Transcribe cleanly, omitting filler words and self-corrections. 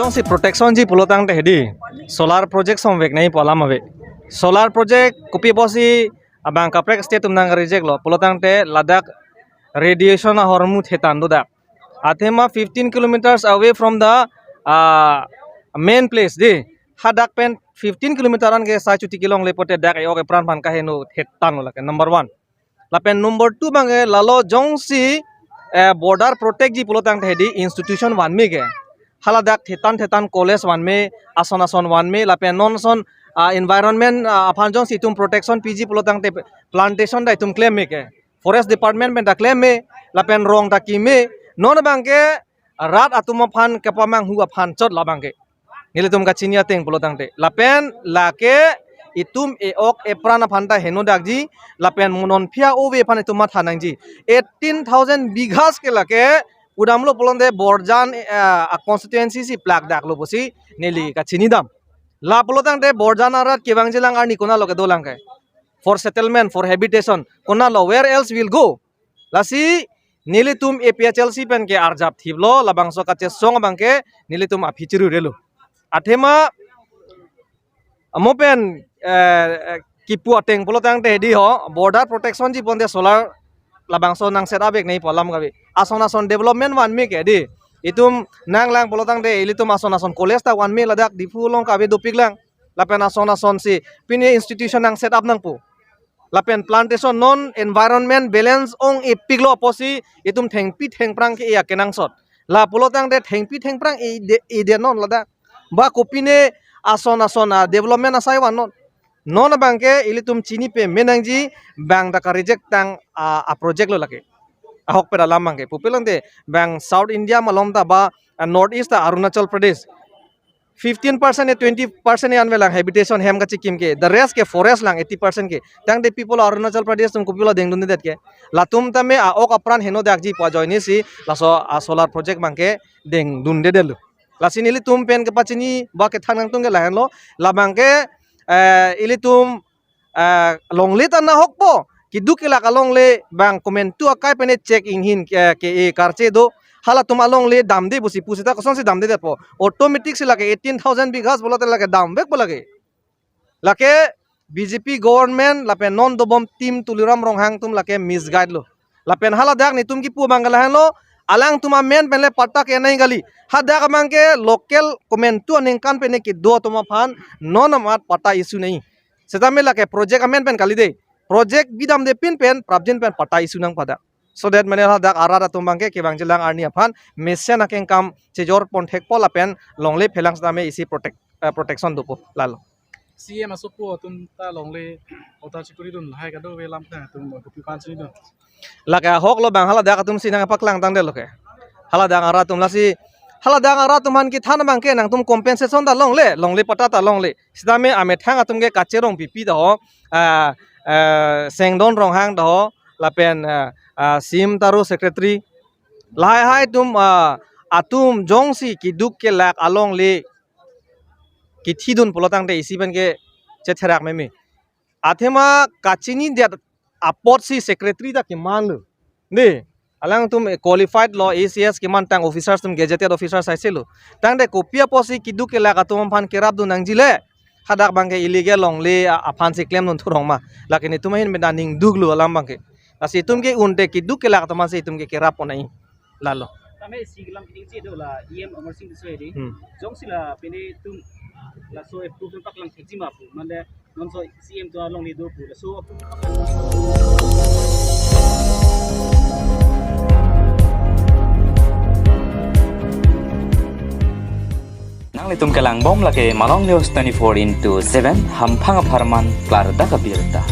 Jong si protection ji pulotang te hedi solar project som vek nahi polam ave solar project kopi bosi abang kaprek state tumnang reject lo pulotang te Ladakh radiation hormut hetan do dak athema 15 kilometers away from the main place di hadak pen 15 kilometeran ke sa cuti kilong lepote dak e oke pran pan kahenu hetan lo number 1 lapen number 2 bange lalo Jong si border protect ji pulotang te hedi institution wan me ke haladak thetan college wan me ason wan me lapen non son environment aphanjong situm protection PG pulotang te plantation dai tum claim me ke forest department men da claim me lapen rong da ki me non bangke rat atuma phan kapamang hu aphan chot la bangke nilitum ka chinia teng pulotang te lapen lake itum e ok e prana phanta heno dakji lapen munon phia owe phan ituma thanangji 18000 bighas ke lake udamlo polonde borjan constituency si plak daklo bosi neli ka chinidam la polotang de borjan arat kebangjilang arni kona loke dolang kai for settlement for habitation kona lo where else will go lasi nilitum APHLC pen ke arjap thiblo labangso ka chesong bangke nilitum aphichiru relo athema amopen kipu ateng polotang te di ho border protection ji ponde solar labangso nang setabek nei polam gabe ason development wan me ke di itum nang lang polotang de ilitum ason college ta wan me Ladak difulong kabe dopik lang lapen ason si pini institution nang set up nang pu lapen plantation non environment balance ong ipiglo posi itum thengpi thengprang ke ya kenang sot la polotang de thengpi thengprang e de non Ladak ba kopine ason development asai wan non bangke ilitum chini pe menangji bang da ka reject tang a project lo lake ahok pe dalam bangke pupilang de bang South India malom ta ba North East ta Arunachal Pradesh 15% e 20% e anvelang habitation hem ka chikim ke the rest ke forest lang 80% ke tang de people Arunachal Pradesh tum kupilo deng dun det ke latum tame a ok apran heno dakji pa joini si laso solar project bangke deng dun de delu lasini litum pen ke pachini ba ke thanang tung ke lahen lo labangke ilitum longli tan na hokpo kiduk ila kalongle bang comment tu akai pene check in hin ke e karche do hala tum alongle dam de busi pusita koson si dam de po automatic si lake 18000 bighas bolote lake dam bek bolage lake BJP government lapen non dobom team tuliram ronghang tum lake misguide lo lapen hala dak ni tum ki pu bangala lo alang tuma men penle patak e nai gali hada kamangke local comment tu ningkan pene ki do tuma phan non amat pata issue nahi setame lake project amen pen kali de project bidam de pin pen prabjin pen pata issue nang pada so that mane hada arada tumbangke ke bangjilang arni aphan mission akeng kam chejor ponthek pola pen longle phelang stame isi protection dopo lalo CM asopo tum ta longle ota chikuri dun lahai ka do velam ta tum kopi kan chini dun laka hok lo bang hala dak tum sinang paklang tang de loke hala dang ara tum lasi hala dang ara tum han ki than bang ke nang tum compensation da longle pata ta longle sidame ame thang atum ge kacherong pipi da ho sengdon rong hang da ho lapen sim taru secretary lahai hai tum atum jongsi ki duk ke lak along le ki thidun polotang de isi ben ke chetherak memi athema kachini dia apot si secretary da ki man lu ne alang tum qualified law ACS ki man tang officers tum gazetted officers aiselu tang de kopia posi ki duk ke lak atum phan kerap du nang jile hadak bangke illegal longle aphan si claim nun thurong ma lakini tumahin medaning duglu alam bangke asi tum ke unte ki duk ke lak tama si tum ke kerap onai lalo tame siglam kiting che do la EM Amar Singh Desai di jong sila pene tum la so approve pak lang thejima pu mande non so CM to long li do pu la so nang litum kelang bom lake malong news 24/7 hampang aparman klar da kabirta